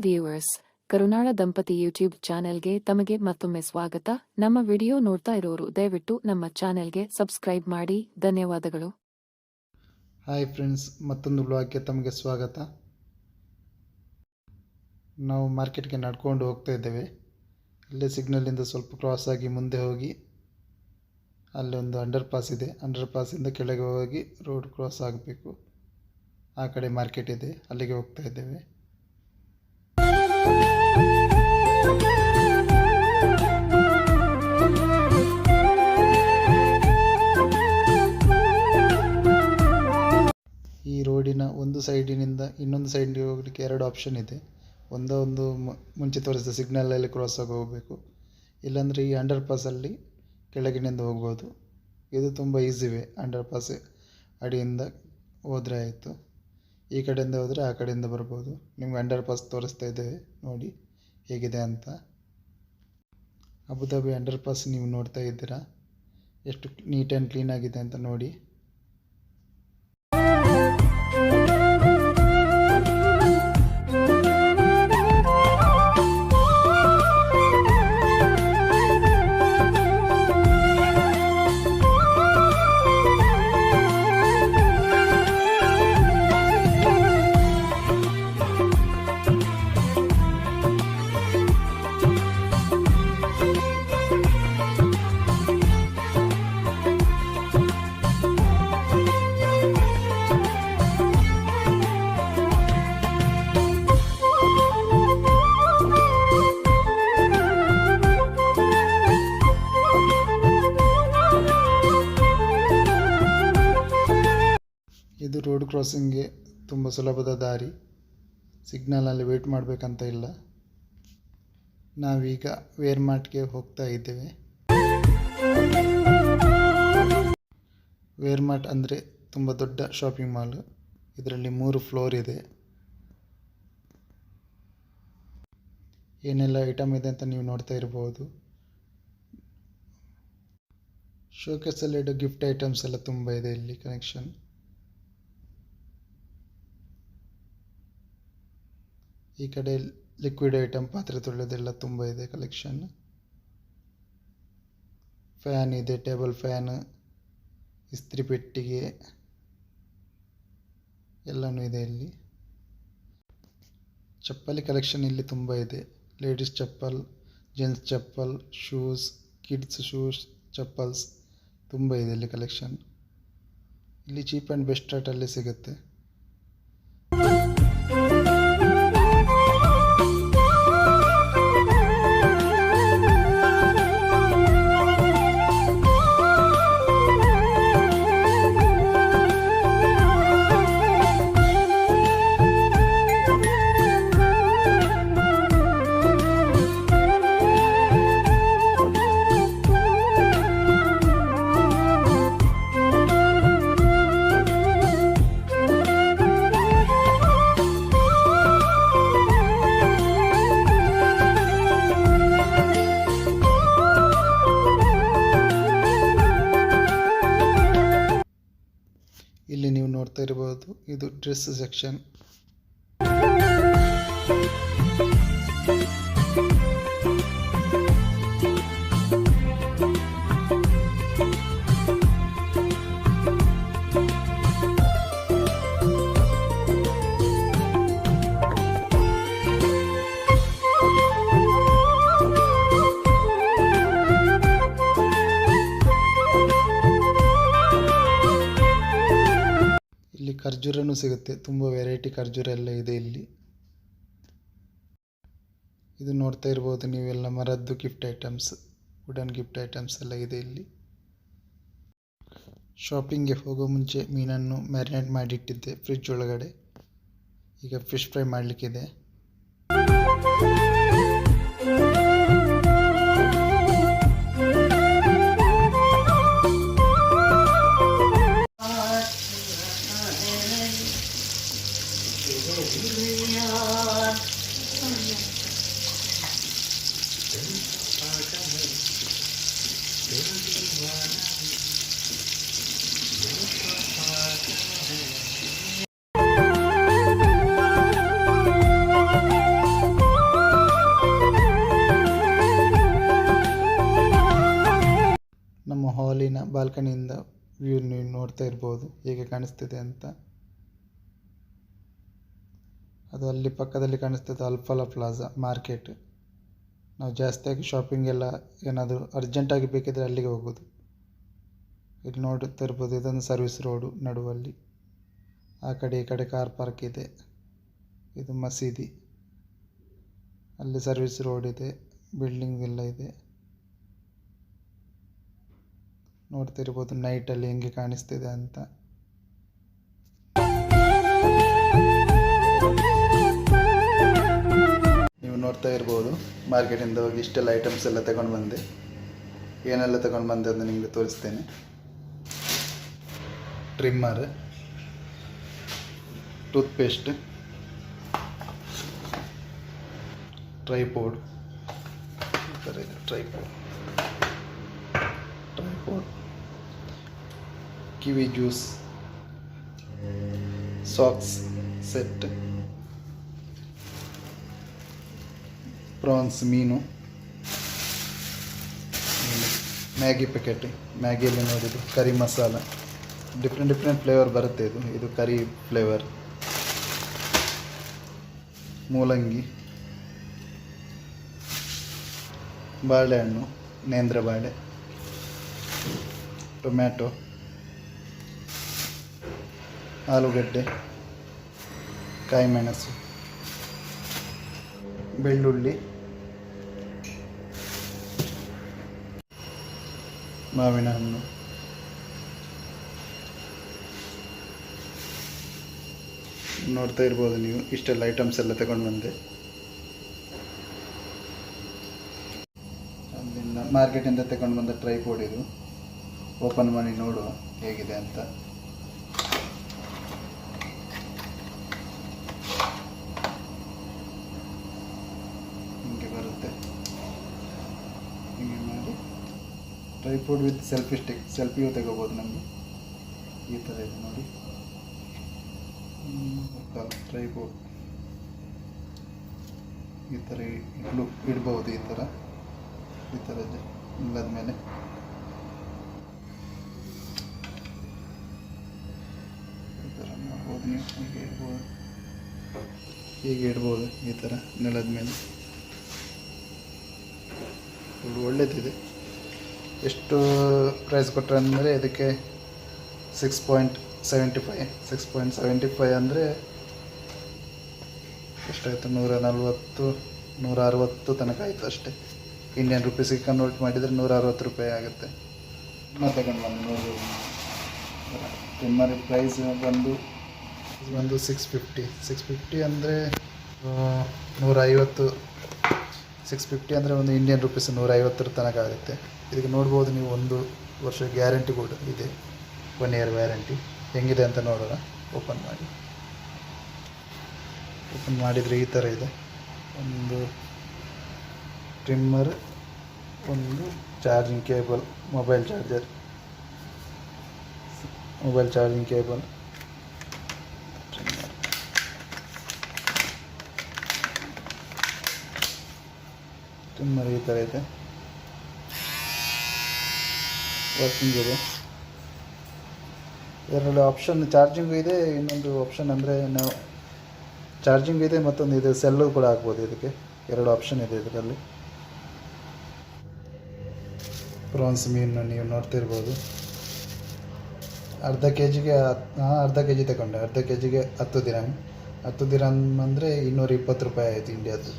Viewers, ಕರುನಾಳ ದಂಪತಿ YouTube ಚಾನೆಲ್ಗೆ ತಮಗೆ ಮತ್ತೊಮ್ಮೆ ಸ್ವಾಗತ. ನಮ್ಮ ವಿಡಿಯೋ ನೋಡ್ತಾ ಇರೋರು ದಯವಿಟ್ಟು ನಮ್ಮ ಚಾನೆಲ್ಗೆ ಸಬ್ಸ್ಕ್ರೈಬ್ ಮಾಡಿ. ಧನ್ಯವಾದಗಳು. ಹಾಯ್ ಫ್ರೆಂಡ್ಸ್, ಮತ್ತೊಂದು ವ್ಲಾಗ್ಗೆ ತಮಗೆ ಸ್ವಾಗತ. ನಾವು ಮಾರ್ಕೆಟ್ಗೆ ನಡ್ಕೊಂಡು ಹೋಗ್ತಾ ಇದ್ದೇವೆ. ಇಲ್ಲೇ ಸಿಗ್ನಲಿಂದ ಸ್ವಲ್ಪ ಕ್ರಾಸ್ ಆಗಿ ಮುಂದೆ ಹೋಗಿ ಅಲ್ಲಿ ಒಂದು ಅಂಡರ್ ಪಾಸ್ ಇದೆ. ಅಂಡರ್ ಪಾಸಿಂದ ಕೆಳಗೆ ಹೋಗಿ ರೋಡ್ ಕ್ರಾಸ್ ಆಗಬೇಕು. ಆ ಕಡೆ ಮಾರ್ಕೆಟ್ ಇದೆ, ಅಲ್ಲಿಗೆ ಹೋಗ್ತಾ ಇದ್ದೇವೆ. ಈ ರೋಡಿನ ಒಂದು ಸೈಡಿನಿಂದ ಇನ್ನೊಂದು ಸೈಡ್ಗೆ ಹೋಗಲಿಕ್ಕೆ ಎರಡು ಆಪ್ಷನ್ ಇದೆ. ಒಂದು ಮುಂಚೆ ತೋರಿಸಿದ ಸಿಗ್ನಲಲ್ಲಿ ಕ್ರಾಸ್ ಆಗಿ ಹೋಗಬೇಕು, ಇಲ್ಲಾಂದರೆ ಈ ಅಂಡರ್ ಪಾಸಲ್ಲಿ ಕೆಳಗಿನಿಂದ ಹೋಗ್ಬೋದು. ಇದು ತುಂಬ ಈಸಿವೆ. ಅಂಡರ್ ಪಾಸ್ ಅಡಿಯಿಂದ ಹೋದರೆ ಆಯಿತು. ಈ ಕಡೆಯಿಂದ ಹೋದರೆ ಆ ಕಡೆಯಿಂದ ಬರ್ಬೋದು. ನಿಮ್ಗೆ ಅಂಡರ್ ಪಾಸ್ ತೋರಿಸ್ತಾ ಇದ್ದೇವೆ, ನೋಡಿ ಹೇಗಿದೆ ಅಂತ. ಅಬುದಾಬಿ ಅಂಡರ್ ಪಾಸ್ ನೀವು ನೋಡ್ತಾ ಇದ್ದೀರಾ, ಎಷ್ಟು ನೀಟ್ ಆ್ಯಂಡ್ ಕ್ಲೀನ್ ಆಗಿದೆ ಅಂತ ನೋಡಿ. ಇದು ರೋಡ್ ಕ್ರಾಸಿಂಗ್ಗೆ ತುಂಬ ಸುಲಭದ ದಾರಿ. ಸಿಗ್ನಲಲ್ಲಿ ವೇಟ್ ಮಾಡಬೇಕಂತ ಇಲ್ಲ. ನಾವೀಗ ವೇರ್ಮಾರ್ಟ್ಗೆ ಹೋಗ್ತಾ ಇದ್ದೇವೆ. ವೇರ್ಮಾರ್ಟ್ ಅಂದರೆ ತುಂಬ ದೊಡ್ಡ ಶಾಪಿಂಗ್ ಮಾಲ್. ಇದರಲ್ಲಿ 3 ಫ್ಲೋರ್ ಇದೆ. ಏನೆಲ್ಲ ಐಟಮ್ ಇದೆ ಅಂತ ನೀವು ನೋಡ್ತಾ ಇರ್ಬೋದು. ಶೋಕೇಸಲ್ಲಿ ಇಡೋ ಗಿಫ್ಟ್ ಐಟಮ್ಸ್ ಎಲ್ಲ ತುಂಬ ಇದೆ ಇಲ್ಲಿ ಕಲೆಕ್ಷನ್. ಈ ಕಡೆ ಲಿಕ್ವಿಡ್ ಐಟಮ್, ಪಾತ್ರೆ ತೊಳೆಯೋದೆಲ್ಲ ತುಂಬ ಇದೆ ಕಲೆಕ್ಷನ್. ಫ್ಯಾನ್ ಇದೆ, ಟೇಬಲ್ ಫ್ಯಾನ್, ಇಸ್ತ್ರಿ ಪೆಟ್ಟಿಗೆ ಎಲ್ಲನೂ ಇದೆ ಇಲ್ಲಿ. ಚಪ್ಪಲಿ ಕಲೆಕ್ಷನ್ ಇಲ್ಲಿ ತುಂಬ ಇದೆ. ಲೇಡೀಸ್ ಚಪ್ಪಲ್, ಜೆಂಟ್ಸ್ ಚಪ್ಪಲ್, ಶೂಸ್, ಕಿಡ್ಸ್ ಶೂಸ್, ಚಪ್ಪಲ್ಸ್ ತುಂಬ ಇದೆ ಇಲ್ಲಿ ಕಲೆಕ್ಷನ್. ಇಲ್ಲಿ ಚೀಪ್ ಆ್ಯಂಡ್ ಬೆಸ್ಟ್ ರೇಟಲ್ಲಿ ಸಿಗುತ್ತೆ. ಇಲ್ಲಿ ನೀವು ನೋಡ್ತಾ ಇರಬಹುದು, ಇದು ಡ್ರೆಸ್ ಸೆಕ್ಷನ್. ಇಲ್ಲಿ ಖರ್ಜೂರನೂ ಸಿಗುತ್ತೆ. ತುಂಬ ವೆರೈಟಿ ಖರ್ಜೂರ ಎಲ್ಲ ಇದೆ ಇಲ್ಲಿ. ಇದು ನೋಡ್ತಾ ಇರ್ಬೋದು ನೀವೆಲ್ಲ, ಮರದ್ದು gift items, wooden gift items ಎಲ್ಲ ಇದೆ ಇಲ್ಲಿ. ಶಾಪಿಂಗ್ಗೆ ಹೋಗೋ ಮುಂಚೆ ಮೀನನ್ನು ಮ್ಯಾರಿನೇಟ್ ಮಾಡಿಟ್ಟಿದ್ದೆ ಫ್ರಿಡ್ಜ್ ಒಳಗಡೆ. ಈಗ ಫಿಶ್ ಫ್ರೈ ಮಾಡಲಿಕ್ಕಿದೆ. ಬಾಲ್ಕನಿಯಿಂದ ವ್ಯೂ ನೀವು ನೋಡ್ತಾ ಇರ್ಬೋದು ಹೇಗೆ ಕಾಣಿಸ್ತಿದೆ ಅಂತ. ಅದು ಅಲ್ಲಿ ಪಕ್ಕದಲ್ಲಿ ಕಾಣಿಸ್ತಿದೆ ಅಲ್ಫಾಲಾ ಪ್ಲಾಜಾ ಮಾರ್ಕೆಟ್. ನಾವು ಜಾಸ್ತಿಯಾಗಿ ಶಾಪಿಂಗ್ ಎಲ್ಲ ಏನಾದರೂ ಅರ್ಜೆಂಟಾಗಿ ಬೇಕಿದ್ರೆ ಅಲ್ಲಿಗೆ ಹೋಗೋದು. ಇಲ್ಲಿ ನೋಡುತ್ತಾ ಇರ್ಬೋದು, ಇದೊಂದು ಸರ್ವಿಸ್ ರೋಡು ನಡುವಲ್ಲಿ. ಆ ಕಡೆ ಈ ಕಡೆ ಕಾರ್ ಪಾರ್ಕ್ ಇದೆ. ಇದು ಮಸೀದಿ, ಅಲ್ಲಿ ಸರ್ವಿಸ್ ರೋಡ್ ಇದೆ, ಬಿಲ್ಡಿಂಗ್ ಎಲ್ಲ ಇದೆ. ನೋಡ್ತಾ ಇರ್ಬೋದು ನೈಟಲ್ಲಿ ಹೆಂಗೆ ಕಾಣಿಸ್ತಿದೆ ಅಂತ. ನೀವು ನೋಡ್ತಾ ಇರ್ಬೋದು ಮಾರ್ಕೆಟಿಂದ ಹೋಗಿ ಇಷ್ಟೆಲ್ಲ ಐಟಮ್ಸ್ ಎಲ್ಲ ತಗೊಂಡು ಬಂದೆ. ಏನೆಲ್ಲ ತಗೊಂಡು ಬಂದೆ ಅಂತ ನಿಮಗೆ ತೋರಿಸ್ತೇನೆ. ಟ್ರಿಮ್ಮರ್, ಟೂತ್ಪೇಸ್ಟ್, ಟ್ರೈಪೋಡ್, ಈ ಥರ ಇದೆ tripod, kiwi juice, socks set, France ಮೀನು, ಮ್ಯಾಗಿ ಪ್ಯಾಕೆಟ್, ಮ್ಯಾಗಿಯಲ್ಲಿ ನೋಡಿದ್ದು ಕರಿ ಮಸಾಲ, ಡಿಫ್ರೆಂಟ್ ಫ್ಲೇವರ್ ಬರುತ್ತೆ. ಇದು ಕರಿ ಫ್ಲೇವರ್, ಮೂಲಂಗಿ, ಬಾಳೆಹಣ್ಣು, ನೇಂದ್ರ ಬಾಳೆ, ಟೊಮ್ಯಾಟೊ, ಆಲೂಗಡ್ಡೆ, ಕಾಯಿ ಮೆಣಸು, ಬೆಳ್ಳುಳ್ಳಿ, ಮಾವಿನ ಹಣ್ಣು, ನೋಡ್ತಾ ಇರ್ಬೋದು ನೀವು ಇಷ್ಟೆಲ್ಲ ಐಟಮ್ಸ್ ಎಲ್ಲ ತಗೊಂಡು ಬಂದೆ. ಅಲ್ಲಿಂದ ಮಾರ್ಕೆಟಿಂದ ತಗೊಂಡು ಬಂದ ಟ್ರೈಪೋಡ್ ಇದು. ಓಪನ್ ಮಾಡಿ ನೋಡುವ ಹೇಗಿದೆ ಅಂತ. ಹಿಂಗೆ ಬರುತ್ತೆ. ಹಿಂಗೆ ಮಾಡಿ ಟ್ರೈಪೋಡ್ ವಿತ್ ಸೆಲ್ಫಿ ಸ್ಟಿಕ್, ಸೆಲ್ಫಿಯೂ ತಗೋಬೋದು ನಮಗೆ. ಈ ಥರ ಇದೆ ನೋಡಿ ಟ್ರೈಪೋಡ್. ಈ ಥರ ಇಡ್ಬೋದು. ಈ ಥರ ಇಲ್ಲದ ಮೇಲೆ ಈ ಥರ ಮಾಡ್ಬೋದು. ನೀವು ಹೀಗೆ ಇಡ್ಬೋದು ಈ ಥರ ನೆಲದ ಮೇಲೆ. ಒಳ್ಳೆಯದಿದೆ. ಎಷ್ಟು ಪ್ರೈಸ್ ಕೊಟ್ಟರೆ ಅಂದರೆ ಇದಕ್ಕೆ 6.75 ಅಂದರೆ ಎಷ್ಟಾಯಿತು, 140 160 ತನಕ ಆಯಿತು ಅಷ್ಟೇ. ಇಂಡಿಯನ್ ರುಪೀಸಿಗೆ ಕನ್ವರ್ಟ್ ಮಾಡಿದರೆ 160 ರೂಪಾಯಿ ಆಗುತ್ತೆ. ಮತ್ತೆ ತಗೊಂಡು ಬಂದು ಟ್ರಿಮ್ಮರ್ ಪ್ರೈಸ್ ಬಂದು 650 ಅಂದರೆ 150. 650 ಅಂದರೆ ಒಂದು ಇಂಡಿಯನ್ ರುಪೀಸ್ 150 ತನಕ ಆಗುತ್ತೆ. ಇದಕ್ಕೆ ನೋಡ್ಬೋದು ನೀವು 1 ವರ್ಷ ಗ್ಯಾರಂಟಿ ಕೂಡ ಇದೆ, 1 ಇಯರ್ ವ್ಯಾರಂಟಿ. ಹೆಂಗಿದೆ ಅಂತ ನೋಡೋಣ. ಓಪನ್ ಮಾಡಿದರೆ ಈ ಥರ ಇದೆ. ಒಂದು ಟ್ರಿಮ್ಮರ್, ಒಂದು charging cable, mobile charging cable, trimmer ಈ ಥರ ಇದೆ. ವರ್ಕಿಂಗ್ ಇದೆ. ಇದರಲ್ಲಿ ಆಪ್ಷನ್ ಚಾರ್ಜಿಂಗು ಇದೆ, ಇನ್ನೊಂದು ಆಪ್ಷನ್ ಅಂದರೆ ನಾವು ಚಾರ್ಜಿಂಗ್ ಇದೆ, ಮತ್ತೊಂದು ಇದೆ ಸೆಲ್ಲು ಕೂಡ ಹಾಕ್ಬೋದು. ಇದಕ್ಕೆ 2 ಆಪ್ಷನ್ ಇದೆ ಇದರಲ್ಲಿ. ಪ್ರಾನ್ಸ್ ಮೀನು ನೀವು ನೋಡ್ತಿರ್ಬೋದು. ಅರ್ಧ ಕೆ ಜಿಗೆ ತಗೊಂಡೆ. ಅರ್ಧ ಕೆ ಜಿಗೆ 10 ದಿರಮ್ ಅಂದರೆ 220 ರೂಪಾಯಿ ಆಯಿತು ಇಂಡಿಯಾದ್ದು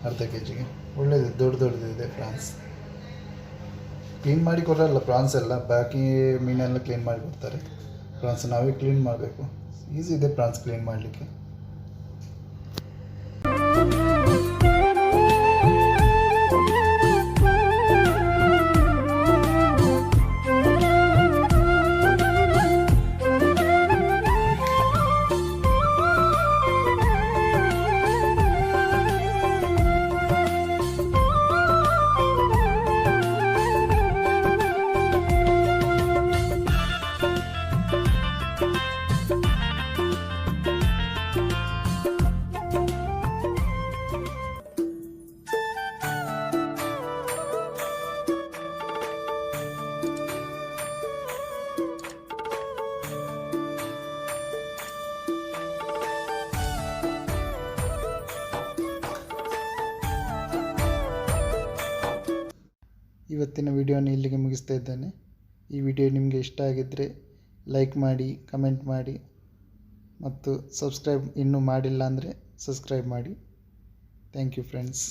ಅರ್ಧ ಕೆ ಜಿಗೆ. ಒಳ್ಳೆಯದು, ದೊಡ್ಡದಿದೆ ಪ್ರಾನ್ಸ್. ಕ್ಲೀನ್ ಮಾಡಿ ಕೊಡಲ್ಲ ಪ್ರಾನ್ಸ್ ಎಲ್ಲ, ಬಾಕಿ ಮೀನೆಲ್ಲ ಕ್ಲೀನ್ ಮಾಡಿ ಕೊಡ್ತಾರೆ. ಪ್ರಾನ್ಸ್ ನಾವೇ ಕ್ಲೀನ್ ಮಾಡಬೇಕು. ಈಸಿ ಇದೆ ಪ್ರಾನ್ಸ್ ಕ್ಲೀನ್ ಮಾಡಲಿಕ್ಕೆ. ಇವತ್ತಿನ ವಿಡಿಯೋನ ಇಲ್ಲಿಗೆ ಮುಗಿಸ್ತಾ ಇದ್ದೇನೆ. ಈ ವಿಡಿಯೋ ನಿಮಗೆ ಇಷ್ಟ ಆಗಿದ್ದರೆ ಲೈಕ್ ಮಾಡಿ, ಕಮೆಂಟ್ ಮಾಡಿ ಮತ್ತು ಸಬ್ಸ್ಕ್ರೈಬ್ ಇನ್ನೂ ಮಾಡಿಲ್ಲ ಅಂದರೆ ಸಬ್ಸ್ಕ್ರೈಬ್ ಮಾಡಿ. Thank you friends.